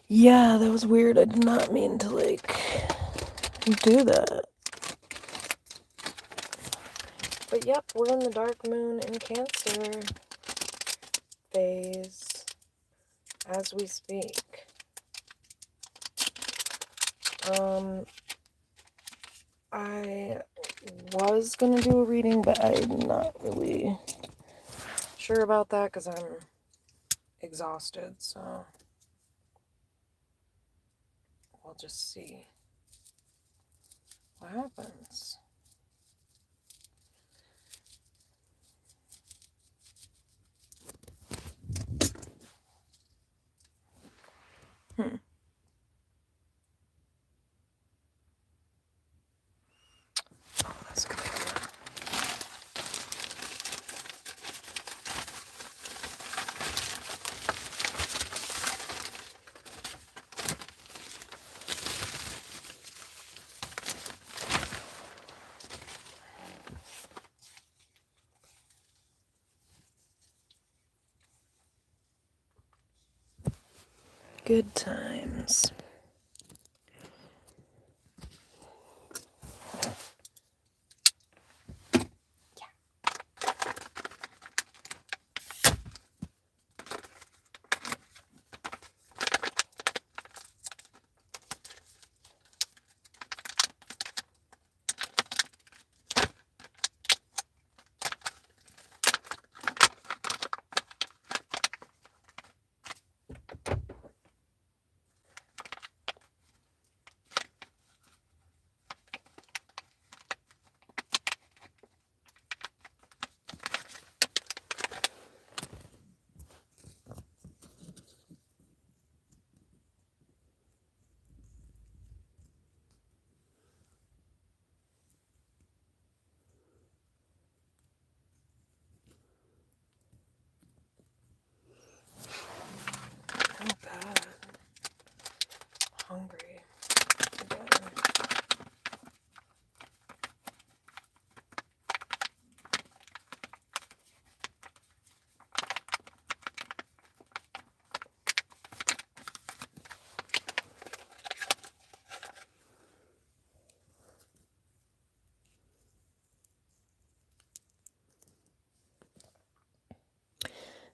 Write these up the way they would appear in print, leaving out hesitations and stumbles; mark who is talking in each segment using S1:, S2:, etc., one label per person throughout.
S1: Yeah, that was weird. I did not mean to, like, do that. But yep, we're in the dark moon in Cancer phase as we speak. I was gonna do a reading, but I'm not really sure about that because I'm exhausted, so we'll just see what happens. Oh, that's good. Good times. Oh god. Hungry again.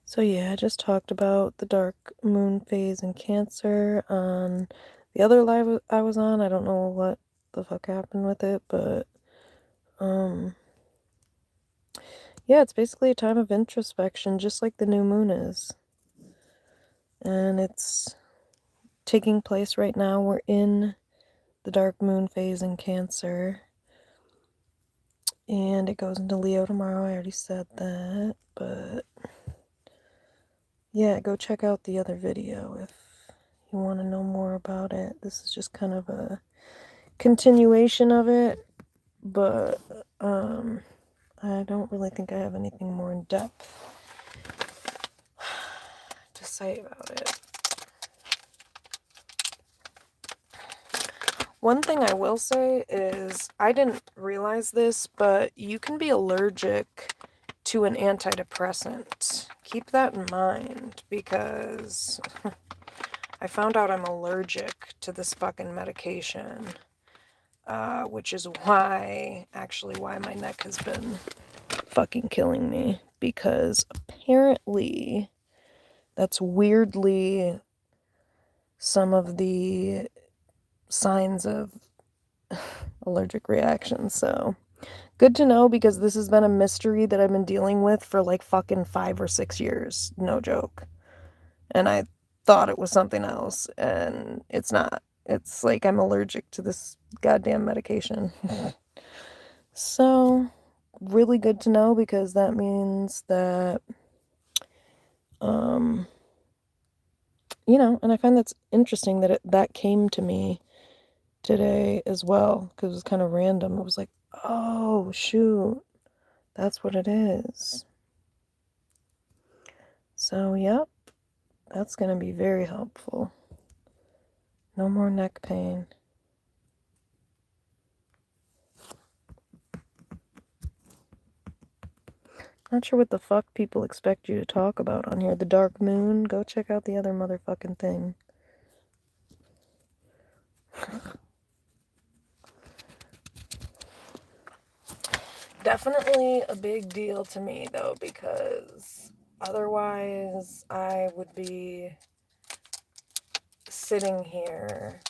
S1: So yeah, I just talked about the dark moon phase in Cancer on the other live I was on. I don't know what the fuck happened with it, but yeah, it's basically a time of introspection, just like the new moon is. And it's taking place right now. We're in the dark moon phase in Cancer. And it goes into Leo tomorrow. I already said that, but yeah, go check out the other video if you want to know more about it. This is just kind of a continuation of it, but I don't really think I have anything more in depth to say about it. One thing I will say is I didn't realize this, but you can be allergic to an antidepressant. Keep that in mind because I found out I'm allergic to this fucking medication, which is why my neck has been fucking killing me, because apparently that's weirdly some of the signs of allergic reactions. So good to know, because this has been a mystery that I've been dealing with for like fucking 5 or 6 years, no joke. And I thought it was something else, and it's not. It's like I'm allergic to this goddamn medication. So really good to know, because that means that you know, and I find that's interesting that that came to me today as well, because it was kind of random. It was like, oh shoot, that's what it is. So yep, that's gonna be very helpful. No more neck pain. Not sure what the fuck people expect you to talk about on here. The dark moon? Go check out the other motherfucking thing. Definitely a big deal to me, though, because otherwise I would be sitting here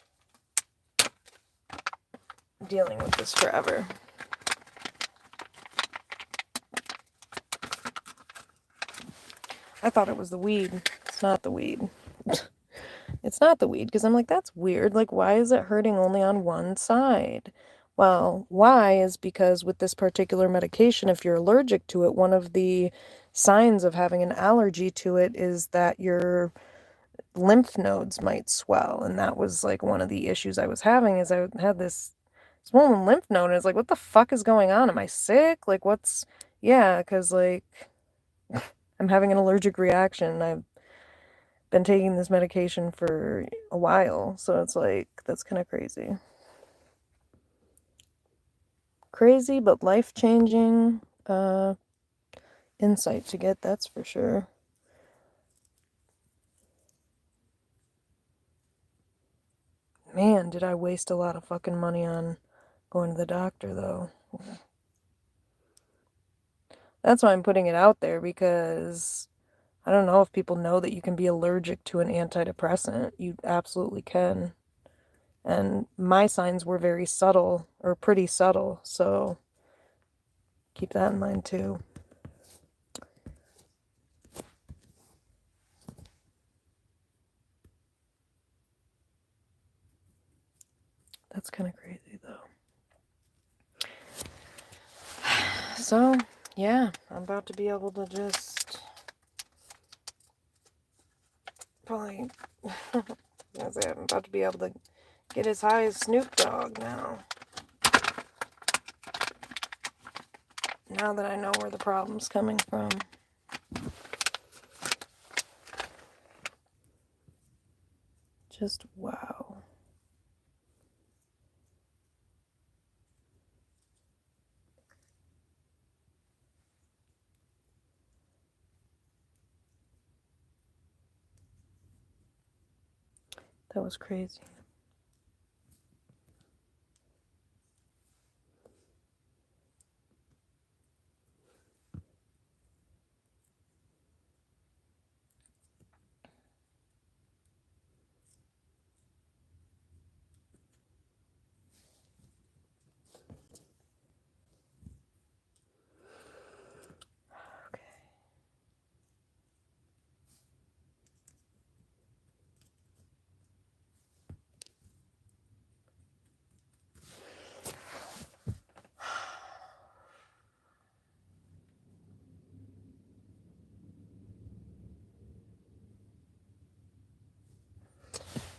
S1: dealing with this forever. I thought it was the weed. It's not the weed. It's not the weed, because I'm like, that's weird. Like, why is it hurting only on one side? Well, why is because with this particular medication, if you're allergic to it, one of the signs of having an allergy to it is that your lymph nodes might swell. And that was like one of the issues I was having is I had this swollen lymph node. And it's like, what the fuck is going on? Am I sick? Like, yeah, because like I'm having an allergic reaction. I've been taking this medication for a while, so it's like, that's kind of crazy. Crazy, but life-changing insight to get, that's for sure. Man, did I waste a lot of fucking money on going to the doctor, though. That's why I'm putting it out there, because I don't know if people know that you can be allergic to an antidepressant. You absolutely can. And my signs were very subtle, or pretty subtle, so keep that in mind too. That's kind of crazy, though. So, yeah, I'm about to be able to just probably, I'm about to be able to get as high as Snoop Dogg now. Now that I know where the problem's coming from. Just wow. That was crazy. Okay.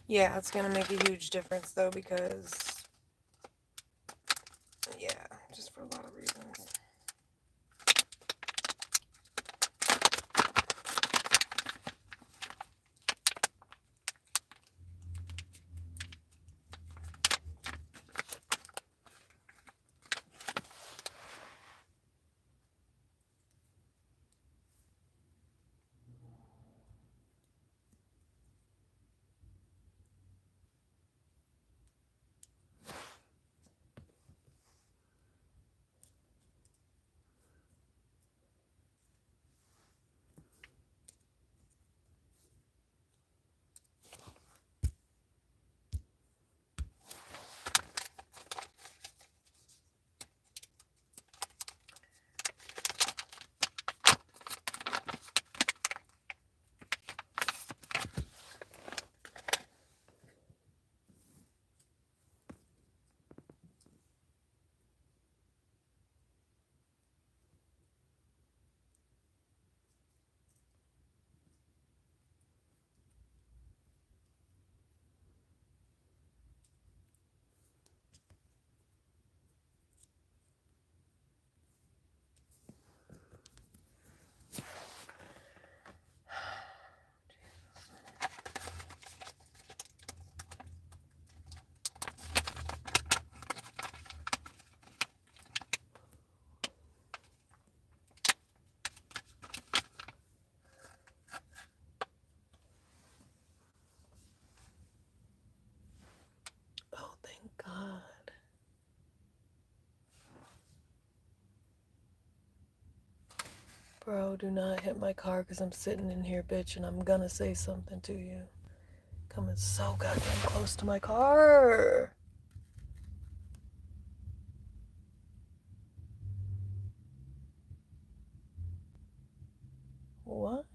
S1: Yeah, it's gonna make a huge difference though, because yeah, just for a lot of reasons. Bro, do not hit my car because I'm sitting in here, bitch, and I'm gonna say something to you. Coming so goddamn close to my car. What?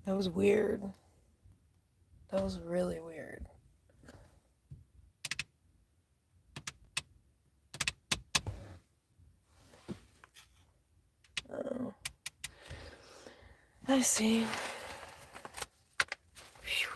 S1: That was weird. That was really weird. Oh. I see. Phew.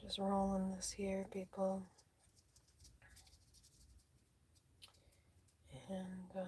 S1: Just rolling this here, people. And,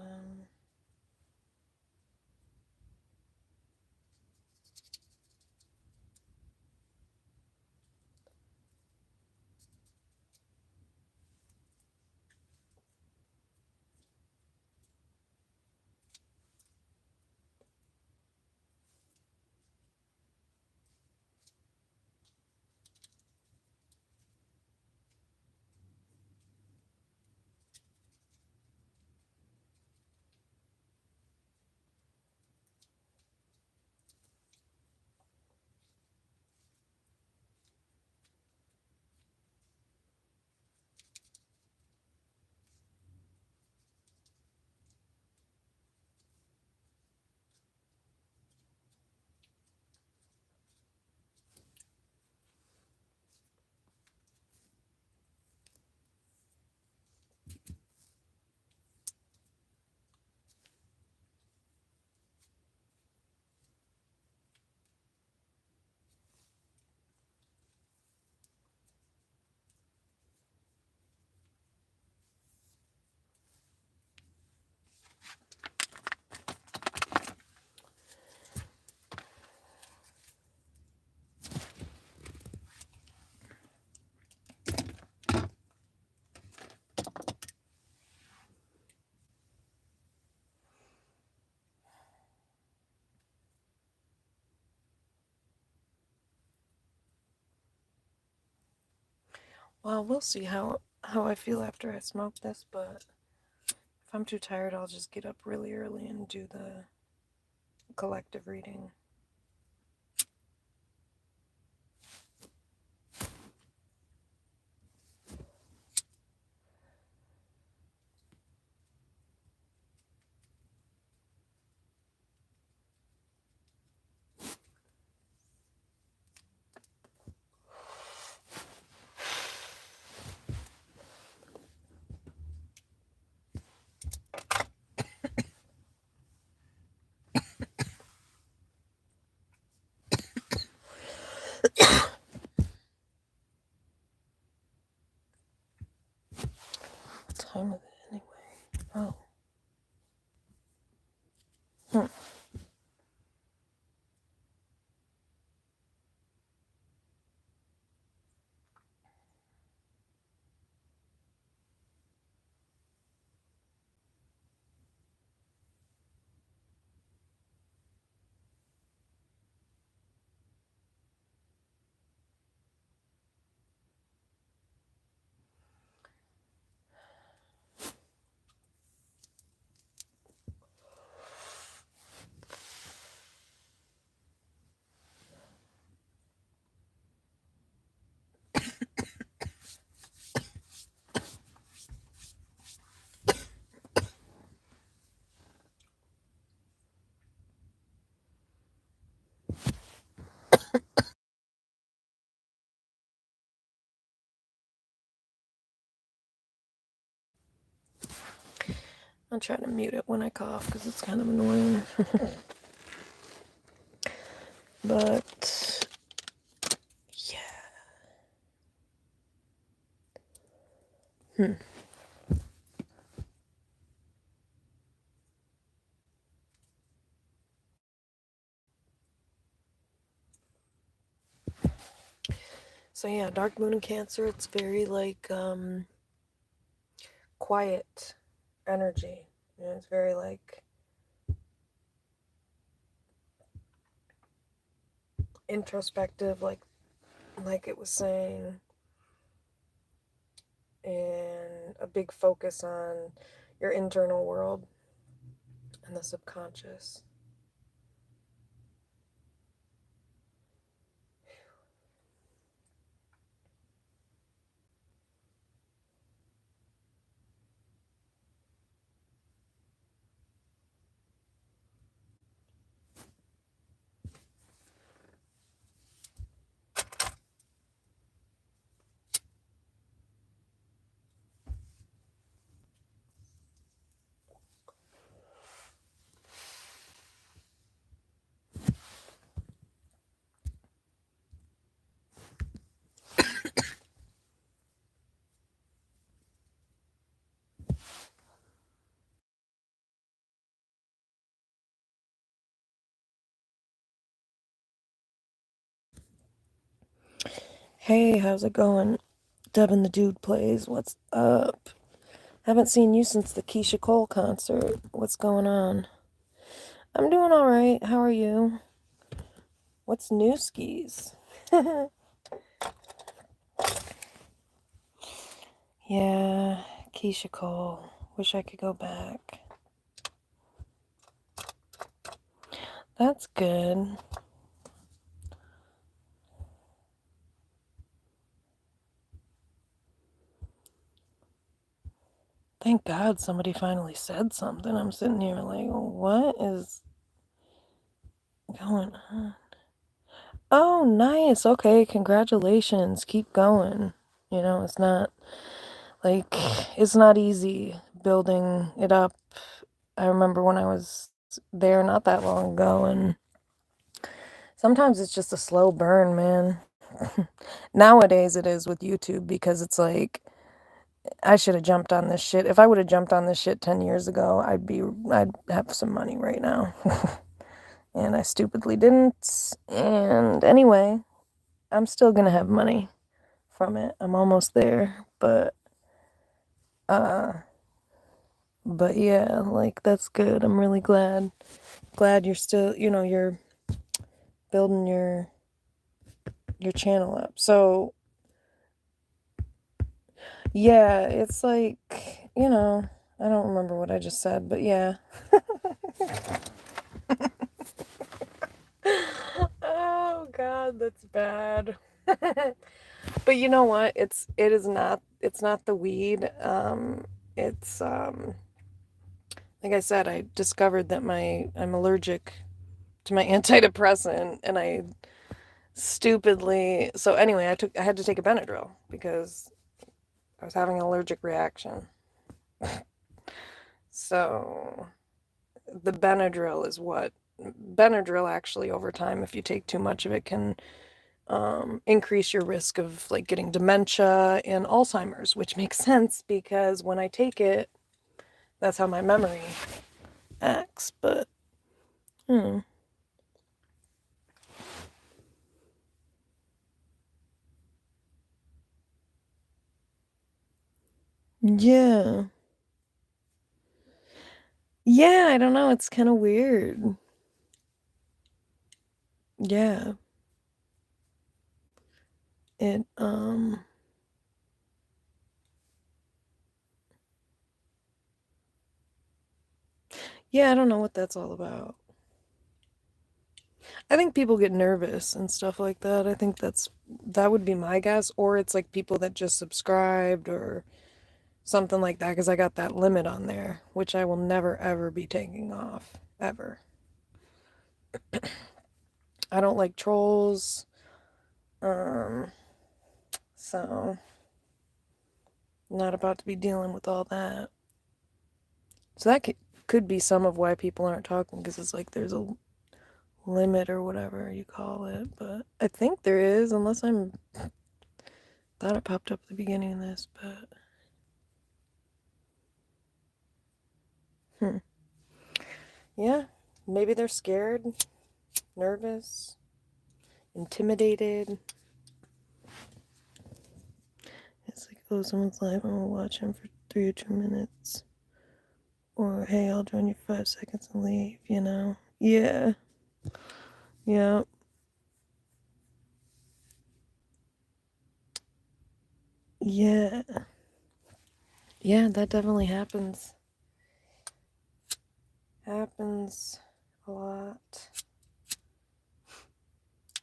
S1: well, we'll see how I feel after I smoke this, but if I'm too tired, I'll just get up really early and do the collective reading. What time is it anyway? Oh. I'll try to mute it when I cough because it's kind of annoying. But yeah. So yeah, dark moon in Cancer, it's very like quiet energy. You know, it's very like introspective, like it was saying, and a big focus on your internal world and the subconscious. Hey, how's it going? Devin the Dude plays. What's up? Haven't seen you since the Keisha Cole concert. What's going on? I'm doing all right. How are you? What's new skis? Yeah, Keisha Cole. Wish I could go back. That's good. Thank God somebody finally said something. I'm sitting here like, what is going on? Oh, nice. Okay, congratulations. Keep going. You know, it's not like it's not easy building it up. I remember when I was there not that long ago, and sometimes it's just a slow burn, man. Nowadays it is with YouTube because it's like I should have jumped on this shit. If I would have jumped on this shit 10 years ago, I'd have some money right now. And I stupidly didn't. And anyway, I'm still gonna have money from it. I'm almost there, uh but yeah, like that's good. I'm really glad you're still, you're building your channel up. So, yeah, it's like, I don't remember what I just said, but yeah. Oh God, that's bad. But you know what? It's not the weed. It's like I said, I discovered that I'm allergic to my antidepressant, and I stupidly, so anyway, I had to take a Benadryl because I was having an allergic reaction. So the Benadryl actually over time, if you take too much of it, can increase your risk of like getting dementia and Alzheimer's, which makes sense because when I take it, that's how my memory acts. But yeah, yeah, I don't know. It's kind of weird. Yeah, it yeah, I don't know what that's all about. I think people get nervous and stuff like that. I think that would be my guess, or it's like people that just subscribed or something like that because I got that limit on there, which I will never ever be taking off ever. I don't like trolls, um, so not about to be dealing with all that. So that could be some of why people aren't talking because it's like there's a limit or whatever you call it, but I think there is, unless I'm thought it popped up at the beginning of this, but yeah, maybe they're scared, nervous, intimidated. It's like, oh, someone's live, I'm gonna watch him for 3 or 2 minutes. Or, hey, I'll join you for 5 seconds and leave, you know? Yeah. Yeah. Yeah. Yeah, that definitely happens. Happens a lot.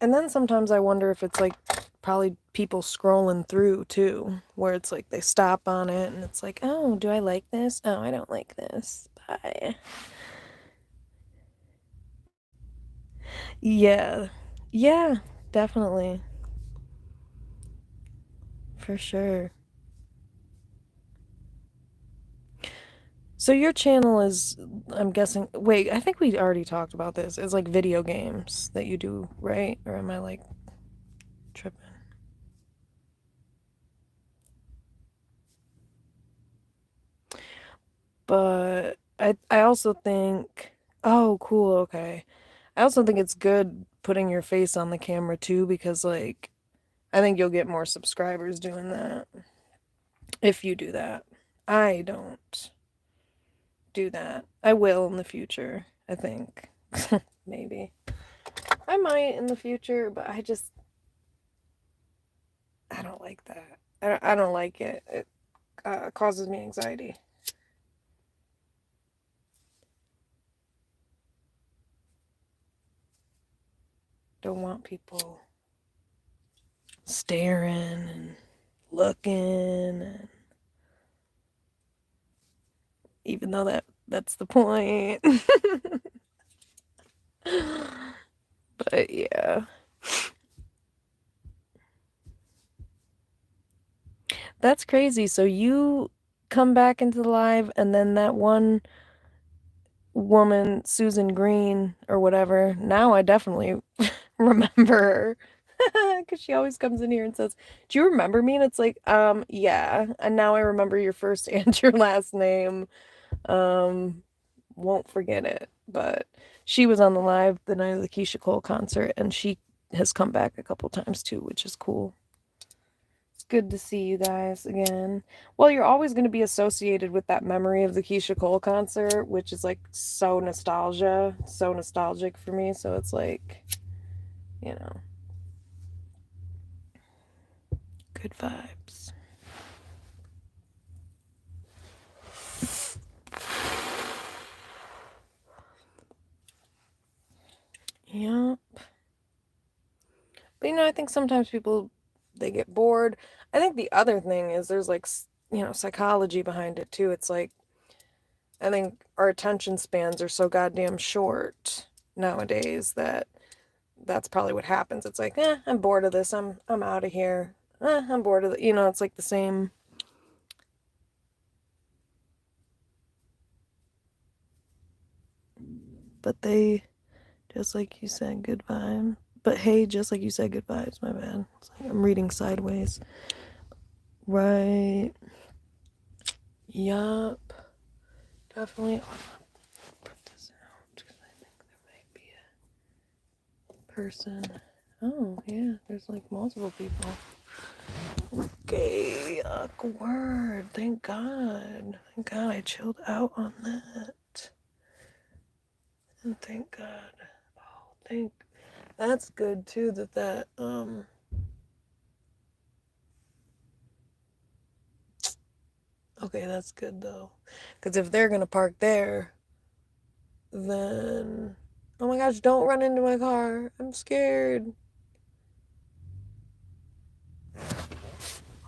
S1: And then sometimes I wonder if it's like probably people scrolling through too, where it's like they stop on it and it's like, oh, do I like this? Oh, I don't like this. Bye. Yeah. Yeah, definitely. For sure. So your channel is, I'm guessing, wait, I think we already talked about this. It's like video games that you do, right? Or am I like tripping? But I also think, oh, cool, okay. I also think it's good putting your face on the camera too, because like I think you'll get more subscribers doing that if you do that. I don't do that. I will in the future, I think. Maybe. I might in the future, but I don't like that. I don't like it. It causes me anxiety. Don't want people staring and looking, and even though that's the point. But yeah. That's crazy. So you come back into the live and then that one woman, Susan Green or whatever, now I definitely remember her. Because she always comes in here and says, do you remember me? And it's like, yeah. And now I remember your first and your last name. Um, won't forget it. But she was on the live the night of the Keisha Cole concert, and she has come back a couple times too, which is cool. It's good to see you guys again. Well, you're always going to be associated with that memory of the Keisha Cole concert, which is like so nostalgic for me. So it's like, you know, good vibes. Yep. But I think sometimes people they get bored. I think the other thing is there's like, psychology behind it too. It's like I think our attention spans are so goddamn short nowadays that that's probably what happens. It's like, I'm bored of this. I'm out of here. I'm bored of it. It's like the same. But they, just like you said, good vibe. But hey, just like you said, good vibes. My bad. It's like I'm reading sideways. Right. Yup. Definitely. I'll put this out because I think there might be a person. Oh, yeah. There's like multiple people. Okay, awkward. Thank God. Thank God I chilled out on that. And thank God. Oh, that's good too that okay, that's good though. Because if they're gonna park there, then oh my gosh, don't run into my car. I'm scared. Oh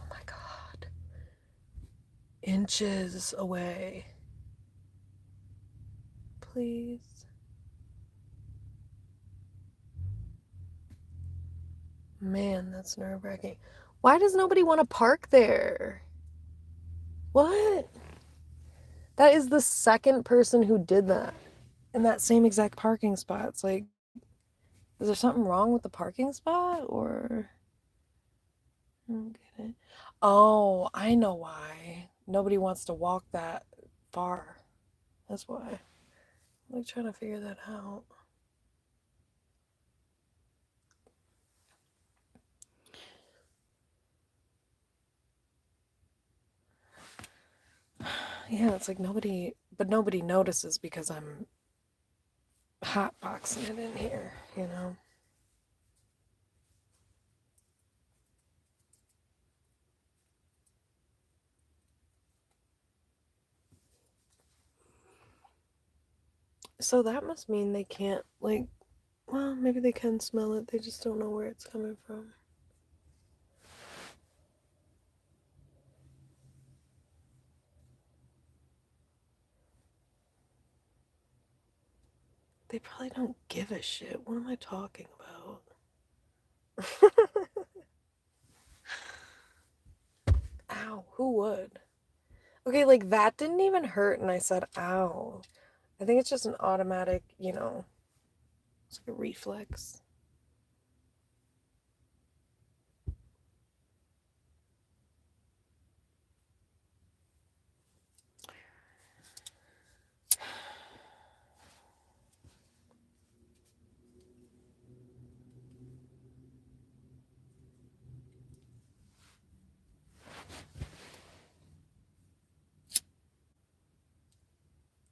S1: my God. Inches away. Please. Man, that's nerve-wracking. Why does nobody want to park there? What? That is the second person who did that in that same exact parking spot. It's like, Is there something wrong with the parking spot, or I don't get it? Oh, I know why. Nobody wants to walk that far. That's why. I'm like trying to figure that out. Yeah, it's like nobody, but nobody notices because I'm hotboxing it in here, you know? So that must mean they can't, like, well, maybe they can smell it, they just don't know where it's coming from. They probably don't give a shit. What am I talking about? Ow, who would? Okay, like that didn't even hurt, and I said, ow. I think it's just an automatic, you know, it's like a reflex.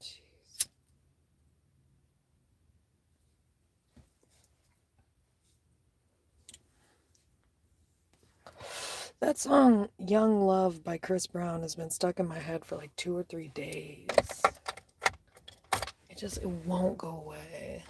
S1: Jeez. That song, Young Love by Chris Brown, has been stuck in my head for like 2 or 3 days. It won't go away.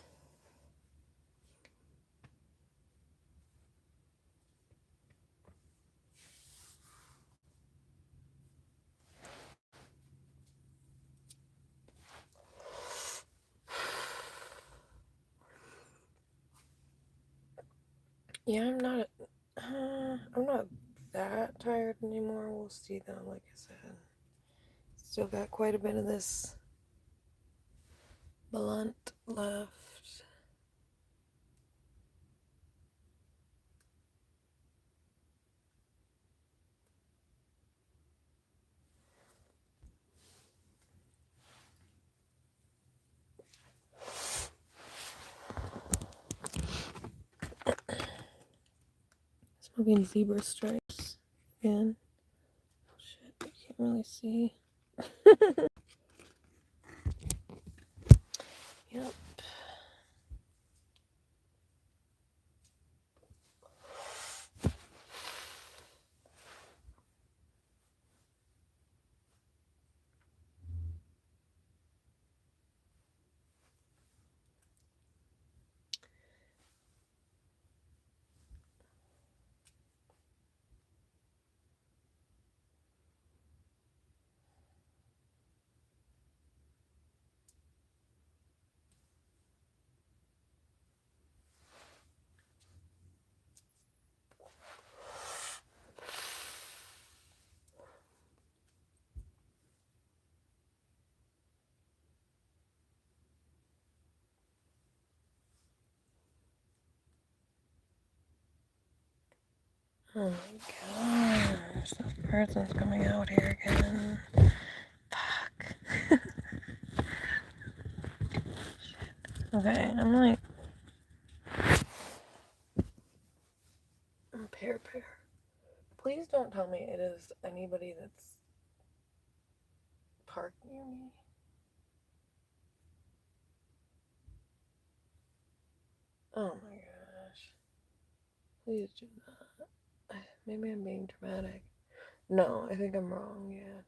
S1: Yeah, I'm not that tired anymore. We'll see though, like I said. Still got quite a bit of this blunt left. Smoking zebra stripes again. Oh shit, I can't really see. Yep. Oh my gosh, this person's coming out here again. Fuck. Okay, I'm like pear. Please don't tell me it is anybody that's parked near me. Oh my gosh. Please do not. Maybe I'm being dramatic. No, I think I'm wrong. Yeah.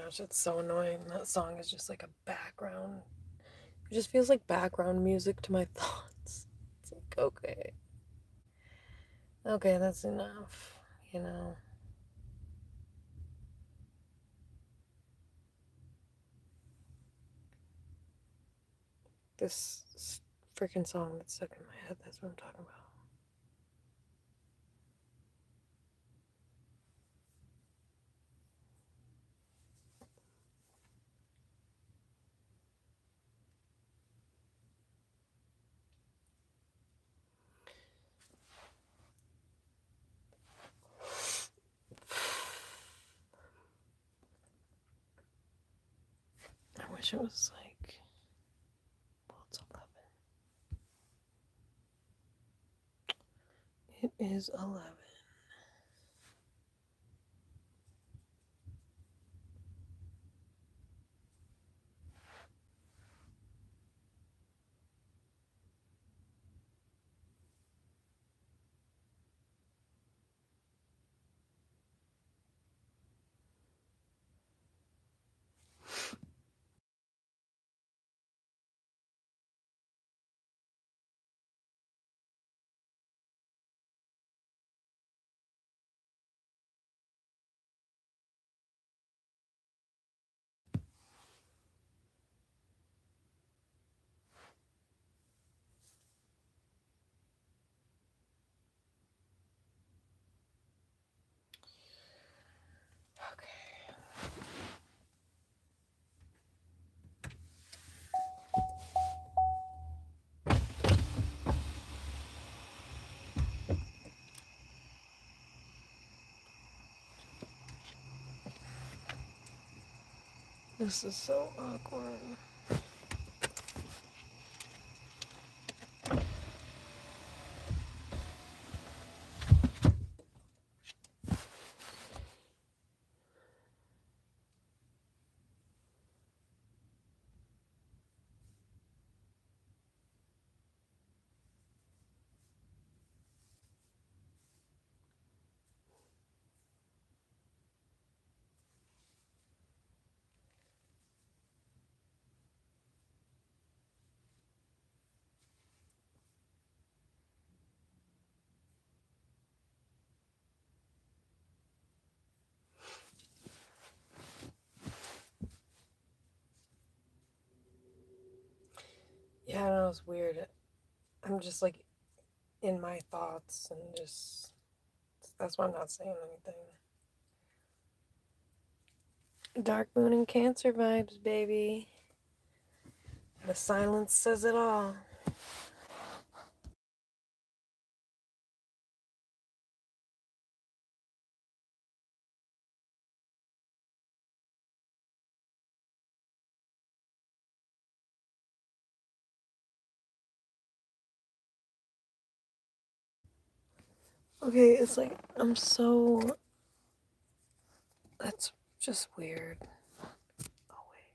S1: gosh, it's so annoying. That song is just like a background. It just feels like background music to my thoughts. It's like, okay. Okay, that's enough, you know. This freaking song that's stuck in my head, that's what I'm talking about. I wish it was like, well, it's 11. It is 11. Okay. This is so awkward. Yeah, I know, it's weird. I'm just like in my thoughts and just, that's why I'm not saying anything. Dark Moon and Cancer vibes, baby. The silence says it all. Okay, it's like, I'm so. That's just weird. Oh, wait.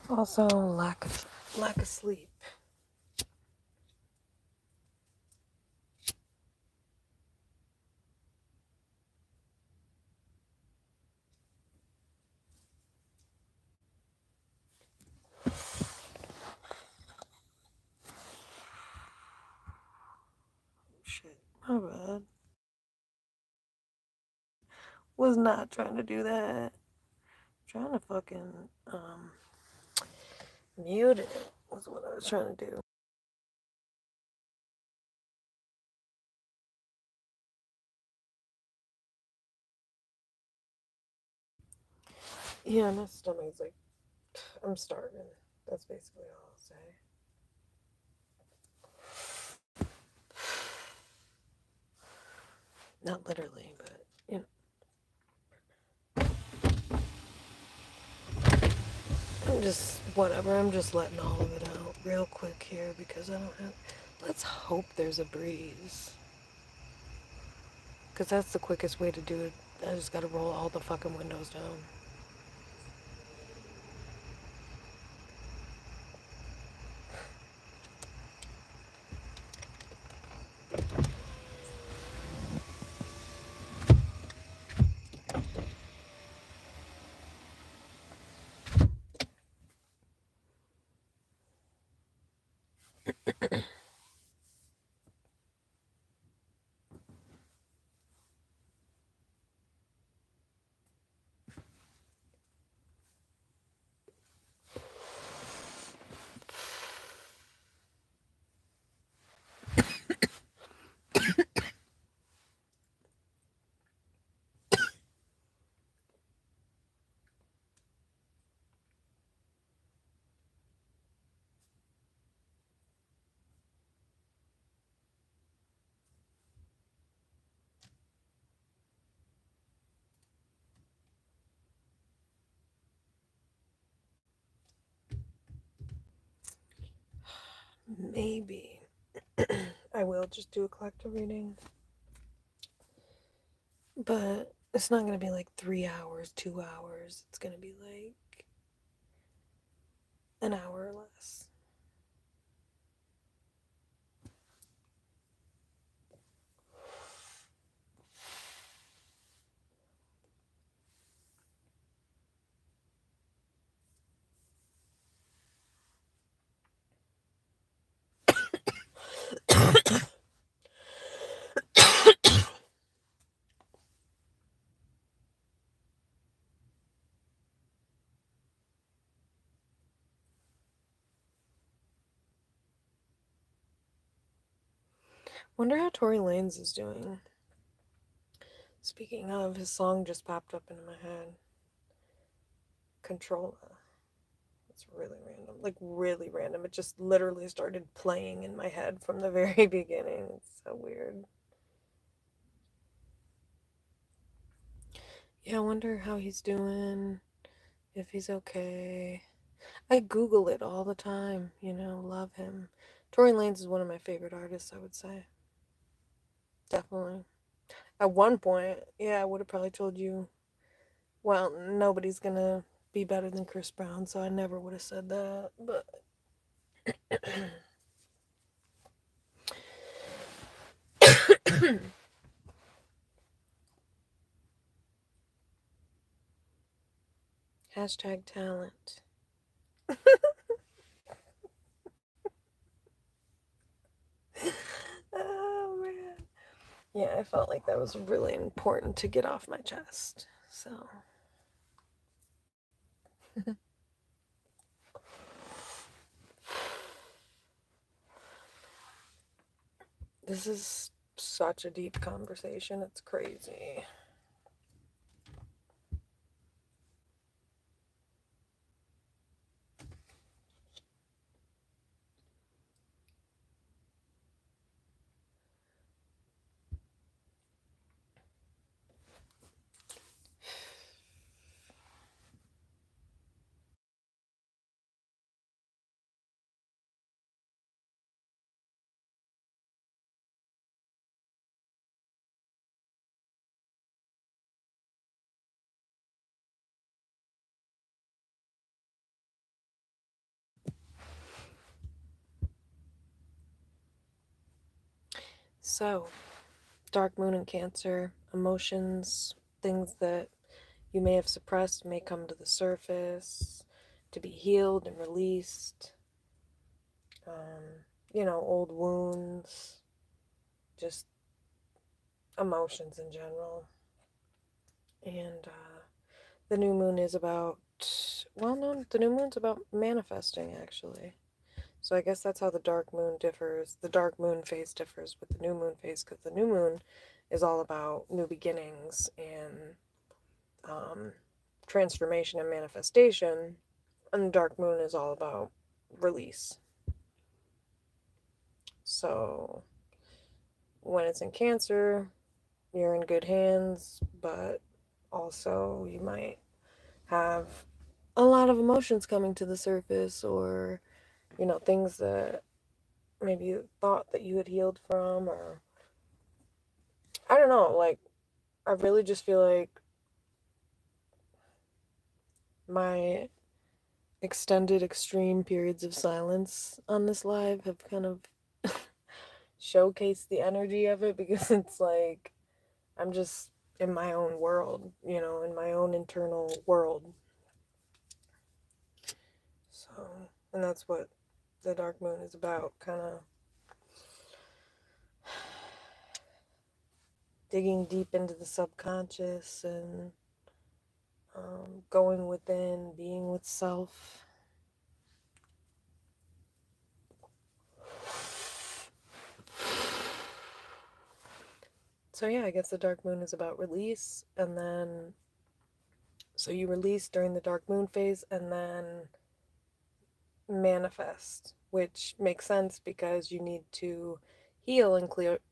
S1: Also, lack of sleep. Shit, my bad. Was not trying to do that. Trying to fucking mute it was what I was trying to do. Yeah, my stomach's like, I'm starving. That's basically all I'll say. say. Not literally, but, you know. I'm just letting all of it out real quick here because I don't have, let's hope there's a breeze. Because that's the quickest way to do it. I just gotta roll all the fucking windows down. Maybe I will just do a collective reading. But it's not gonna be like 3 hours, 2 hours. It's gonna be like an hour or less. Wonder how Tory Lanez is doing. Speaking of, his song just popped up into my head. Controlla. It's really random. Like, really random. It just literally started playing in my head from the very beginning. It's so weird. Yeah, I wonder how he's doing. If he's okay. I Google it all the time, you know, love him. Tory Lanez is one of my favorite artists, I would say. Definitely. At one point, yeah, I would have probably told you, well, nobody's gonna be better than Chris Brown, so I never would have said that, but hashtag talent. Oh man. Yeah, I felt like that was really important to get off my chest. So this is such a deep conversation. It's crazy. So, dark moon and Cancer, emotions, things that you may have suppressed may come to the surface to be healed and released. You know, old wounds, just emotions in general. And the new moon is about, well, no, the new moon's about manifesting, actually. So I guess that's how the dark moon differs. The dark moon phase differs with the new moon phase because the new moon is all about new beginnings and transformation and manifestation. And the dark moon is all about release. So when it's in Cancer, you're in good hands, but also you might have a lot of emotions coming to the surface, or, you know, things that maybe you thought that you had healed from, or I don't know, like, I really just feel like my extended extreme periods of silence on this live have kind of showcased the energy of it, because it's like I'm just in my own world, you know, in my own internal world. So, and that's what the dark moon is about, kind of digging deep into the subconscious and going within, being with self. So yeah, I guess the dark moon is about release, and then so you release during the dark moon phase and then manifest, which makes sense because you need to heal and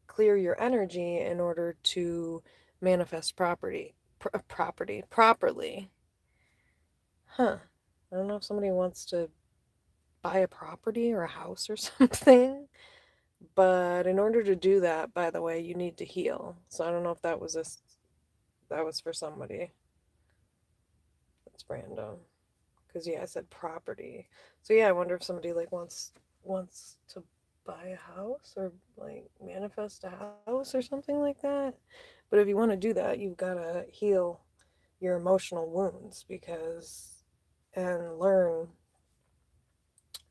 S1: clear your energy in order to manifest properly. Huh. I don't know if somebody wants to buy a property or a house or something, but in order to do that, by the way, you need to heal. So I don't know if that was for somebody. That's random. Because yeah, I said property. So yeah, I wonder if somebody like wants to buy a house or like manifest a house or something like that. But if you want to do that, you've got to heal your emotional wounds, because and learn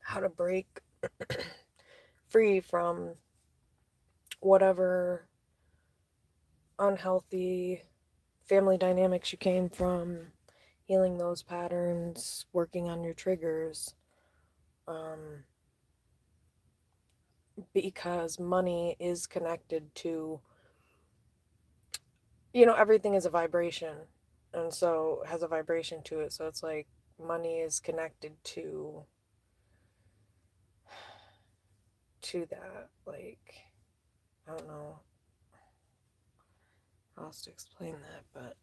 S1: how to break free from whatever unhealthy family dynamics you came from, healing those patterns, working on your triggers. Um, because money is connected to, you know, everything is a vibration, and so has a vibration to it. So it's like money is connected to that. Like, I don't know how else to explain that, but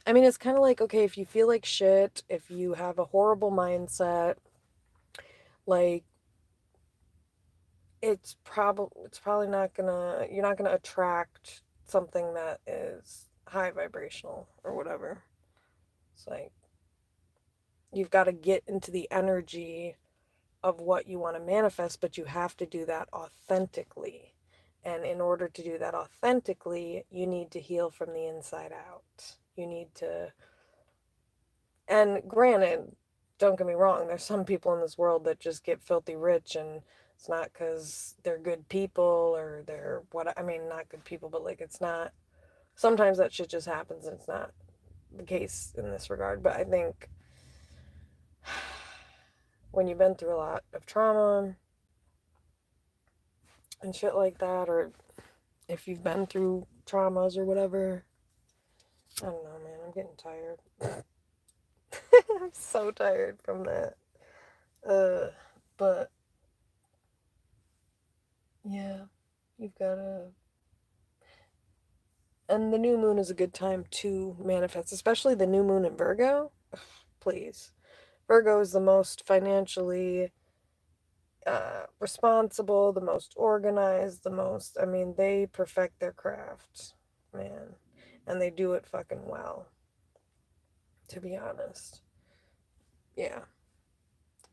S1: I mean, it's kind of like, okay, if you feel like shit, if you have a horrible mindset, like it's probably not gonna, you're not gonna attract something that is high vibrational or whatever. It's like you've got to get into the energy of what you want to manifest, but you have to do that authentically. And in order to do that authentically, you need to heal from the inside out. You need to, and granted, don't get me wrong, there's some people in this world that just get filthy rich, and it's not because they're good people or they're what, I mean, not good people, but like it's not, sometimes that shit just happens, and it's not the case in this regard. But I think when you've been through a lot of trauma and shit like that, or if you've been through traumas or whatever, I don't know, man, I'm getting tired. I'm so tired from that. But yeah, you've gotta, and the new moon is a good time to manifest, especially the new moon in Virgo. Please. Virgo is the most financially responsible, the most organized, the most, I mean, they perfect their craft, man. And they do it fucking well, to be honest. Yeah.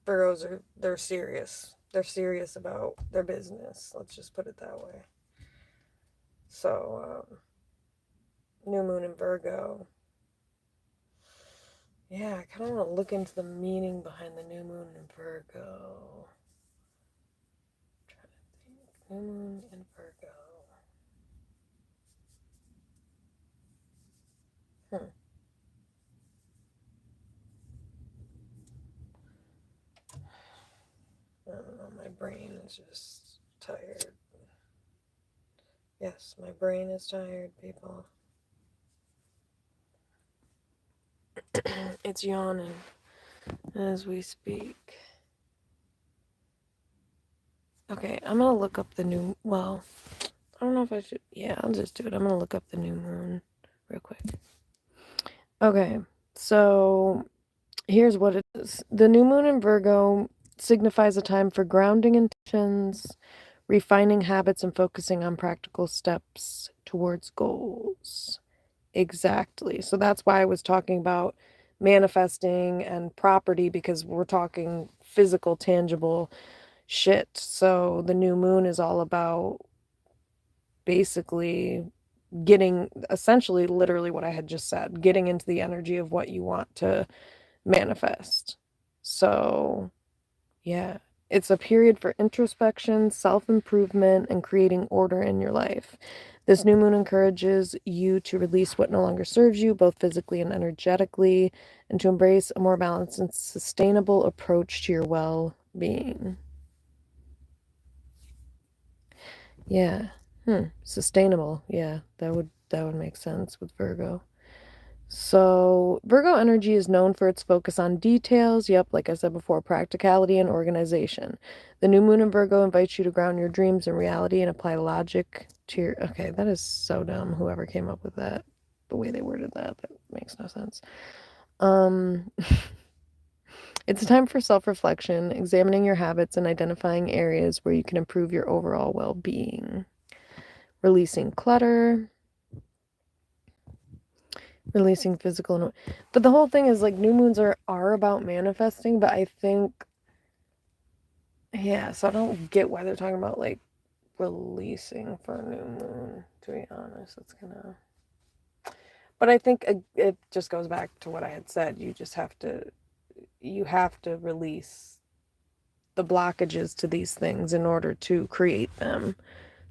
S1: Virgos they're serious. They're serious about their business. Let's just put it that way. So, new moon in Virgo. Yeah, I kind of want to look into the meaning behind the new moon in Virgo. I'm trying to think. New moon in Virgo. Hmm. I don't know. My brain is just tired. Yes, my brain is tired, people. It's yawning as we speak. Okay, I'm gonna look up the new, well, I don't know if I should, yeah, I'll just do it. I'm gonna look up the new moon real quick. Okay, so here's what it is. The new moon in Virgo signifies a time for grounding intentions, refining habits, and focusing on practical steps towards goals. Exactly. So that's why I was talking about manifesting and property, because we're talking physical, tangible shit. So the new moon is all about basically getting, essentially, literally what I had just said, getting into the energy of what you want to manifest. So, yeah, it's a period for introspection, self-improvement, and creating order in your life. This new moon encourages you to release what no longer serves you, both physically and energetically, and to embrace a more balanced and sustainable approach to your well-being. Yeah. Sustainable. Yeah, that would make sense with Virgo. So, Virgo energy is known for its focus on details. Yep, like I said before, practicality and organization. The new moon in Virgo invites you to ground your dreams in reality and apply logic to your. Okay, that is so dumb. Whoever came up with that, the way they worded that makes no sense. It's a time for self-reflection, examining your habits and identifying areas where you can improve your overall well-being. Releasing clutter, releasing physical, but the whole thing is like new moons are about manifesting, but I think, yeah, so I don't get why they're talking about like releasing for a new moon, to be honest. It's gonna, but I think it just goes back to what I had said. You have to release the blockages to these things in order to create them.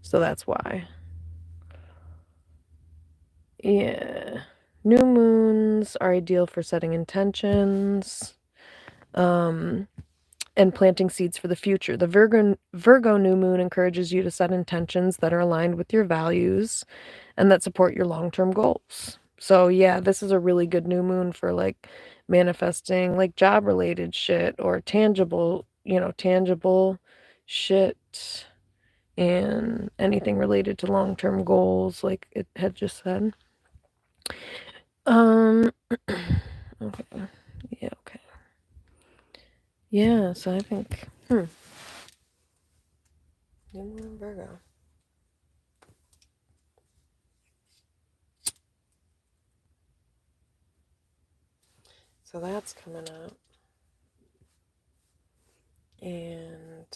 S1: So that's why. Yeah. New moons are ideal for setting intentions, and planting seeds for the future. The Virgo new moon encourages you to set intentions that are aligned with your values and that support your long-term goals. So yeah, this is a really good new moon for like manifesting like job related shit or tangible, tangible shit, and anything related to long-term goals, like it had just said. Okay. Yeah, okay. Yeah, so I think, new moon Virgo. So that's coming up. And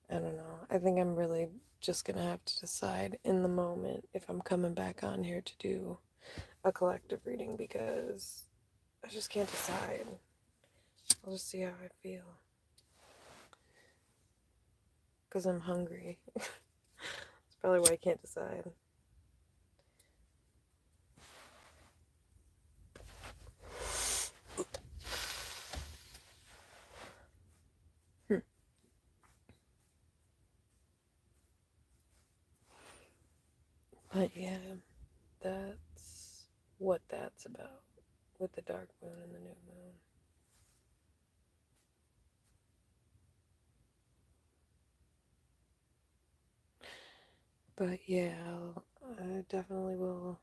S1: I don't know. I think I'm really just going to have to decide in the moment if I'm coming back on here to do a collective reading, because I just can't decide. I'll just see how I feel. Because I'm hungry. That's probably why I can't decide. But yeah, that's what that's about with the dark moon and the new moon. But yeah, I definitely will.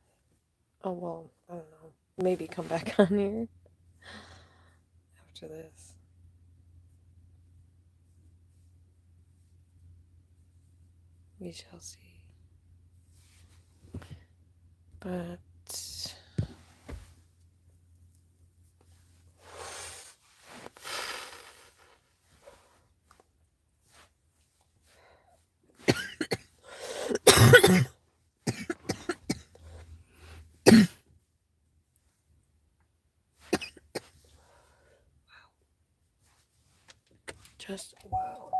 S1: Oh, well, I don't know. Maybe come back on here after this. We shall see. But just wow.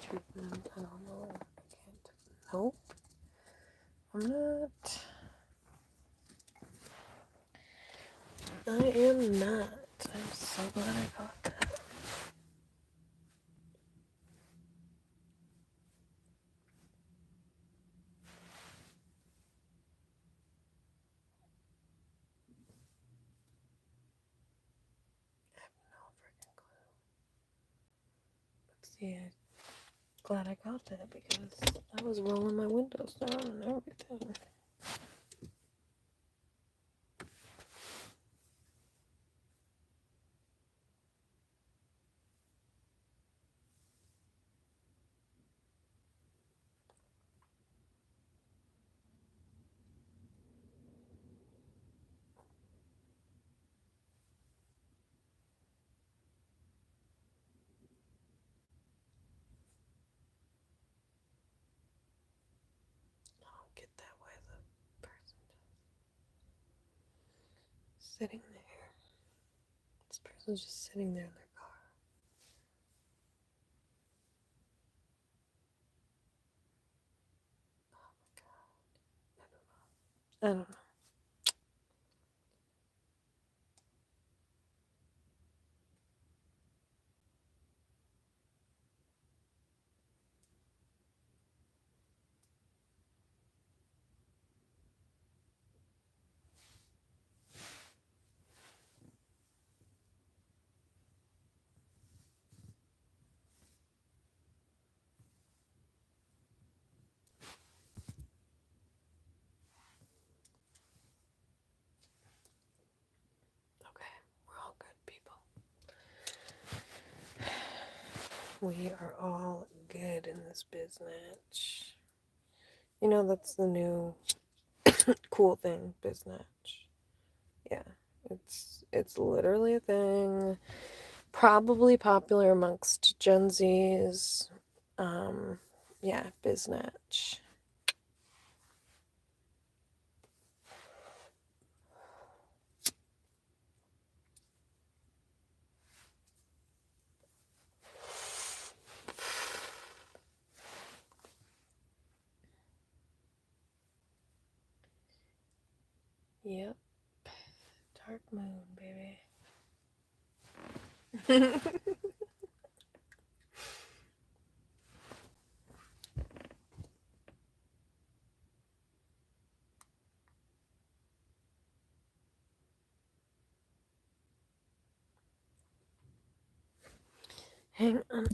S1: treatment. I don't know. I can't. Nope. I'm not. I am not. I'm so glad I caught that. I have no freaking clue. Let's see. I'm glad I caught that because I was rolling my windows down and everything. I don't get that way the person just sitting there. This person's just sitting there in their car. Oh my god. I don't know. Okay, we're all good people. We are all good in this business. You know, that's the new cool thing, business. Yeah, it's literally a thing. Probably popular amongst Gen Zs. Yeah, business. Yep. Dark moon, baby. Hang on.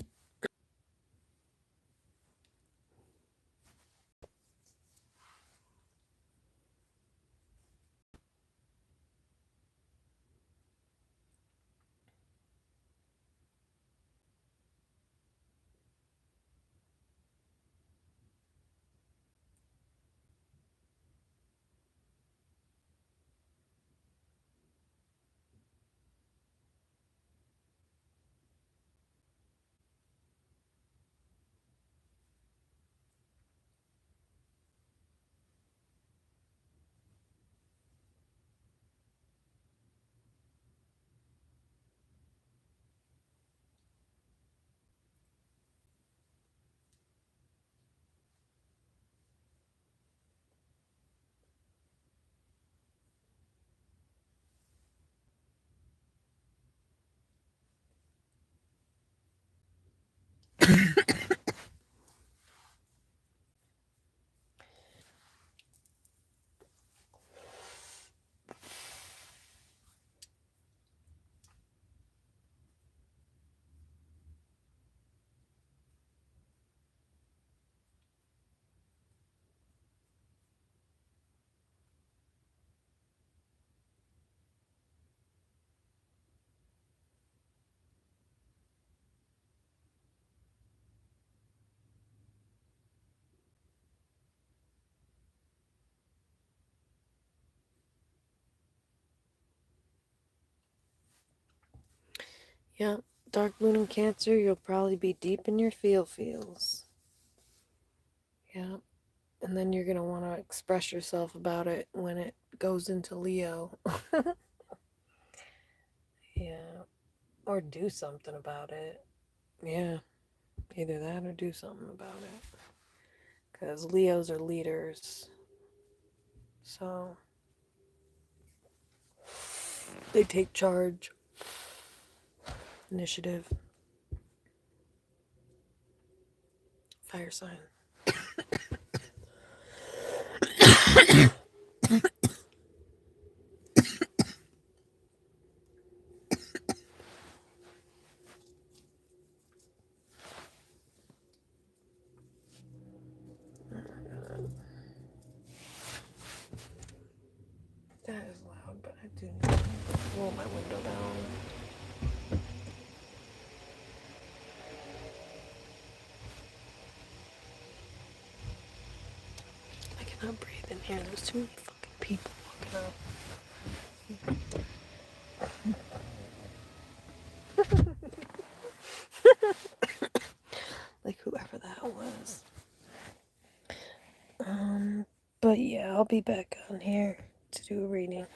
S1: Yep. Dark moon and Cancer, you'll probably be deep in your feels. Yep. And then you're going to want to express yourself about it when it goes into Leo. Yeah. Or do something about it. Yeah. Either that or do something about it. Because Leos are leaders. So they take charge. Initiative. Fire sign. That is loud, but I do need to roll my window down. I cannot breathe in here. There's too many fucking people walking out. Like whoever that was. But yeah, I'll be back on here to do a reading.